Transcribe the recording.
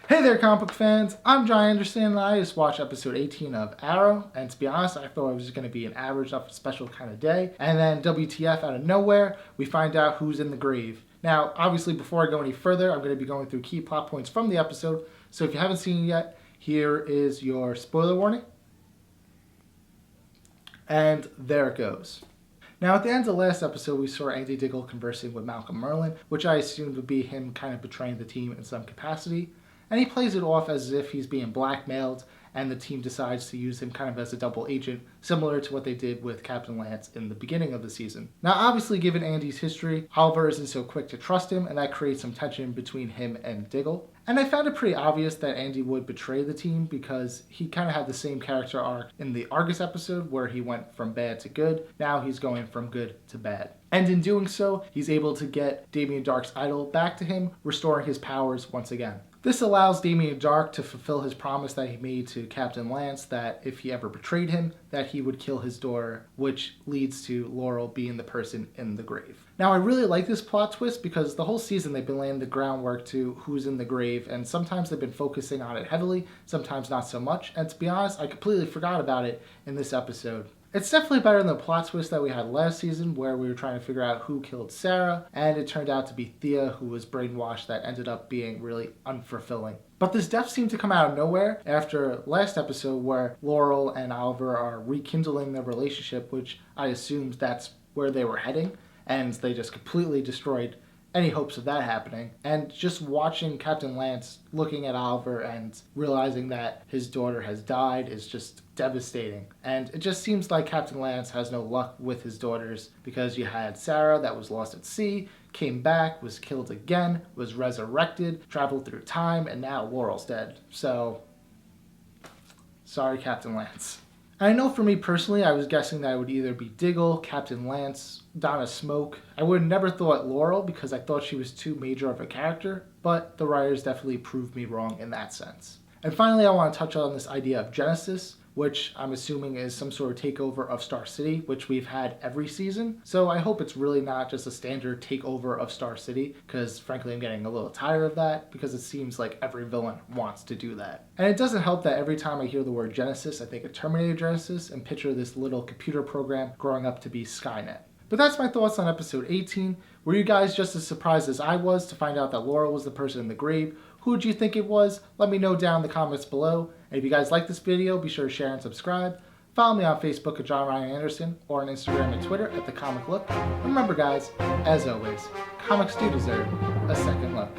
Hey there, comic book fans! I'm John Anderson, and I just watched episode 18 of Arrow, and to be honest, I thought it was going to be an average, nothing special kind of day. And then WTF, out of nowhere, we find out who's in the grave. Now, obviously, before I go any further, I'm going to be going through key plot points from the episode, so if you haven't seen it yet, here is your spoiler warning. And there it goes. Now, at the end of the last episode, we saw Andy Diggle conversing with Malcolm Merlyn, which I assumed would be him kind of betraying the team in some capacity. And he plays it off as if he's being blackmailed, and the team decides to use him kind of as a double agent, similar to what they did with Captain Lance in the beginning of the season. Now, obviously, given Andy's history, Oliver isn't so quick to trust him, and that creates some tension between him and Diggle. And I found it pretty obvious that Andy would betray the team because he kind of had the same character arc in the Argus episode where he went from bad to good. Now he's going from good to bad. And in doing so, he's able to get Damien Darhk's idol back to him, restoring his powers once again. This allows Damien Darhk to fulfill his promise that he made to Captain Lance that if he ever betrayed him, that he would kill his daughter, which leads to Laurel being the person in the grave. Now, I really like this plot twist because the whole season they've been laying the groundwork to who's in the grave, and sometimes they've been focusing on it heavily, sometimes not so much, and to be honest, I completely forgot about it in this episode. It's definitely better than the plot twist that we had last season where we were trying to figure out who killed Sarah, and it turned out to be Thea, who was brainwashed, that ended up being really unfulfilling. But this death seemed to come out of nowhere after last episode where Laurel and Oliver are rekindling their relationship, which I assumed that's where they were heading, and they just completely destroyed any hopes of that happening. And just watching Captain Lance looking at Oliver and realizing that his daughter has died is just devastating. And it just seems like Captain Lance has no luck with his daughters because you had Sarah that was lost at sea, came back, was killed again, was resurrected, traveled through time, and now Laurel's dead. So, sorry, Captain Lance. I know for me personally, I was guessing that it would either be Diggle, Captain Lance, Donna Smoke. I would have never thought Laurel because I thought she was too major of a character, but the writers definitely proved me wrong in that sense. And finally, I want to touch on this idea of Genesis, which I'm assuming is some sort of takeover of Star City, which we've had every season. So I hope it's really not just a standard takeover of Star City, because frankly I'm getting a little tired of that, because it seems like every villain wants to do that. And it doesn't help that every time I hear the word Genesis, I think of Terminator Genesis and picture this little computer program growing up to be Skynet. But that's my thoughts on episode 18. Were you guys just as surprised as I was to find out that Laurel was the person in the grave? Who did you think it was? Let me know down in the comments below. And if you guys like this video, be sure to share and subscribe. Follow me on Facebook at John Ryan Anderson or on Instagram and Twitter at The Comic Look. And remember guys, as always, comics do deserve a second look.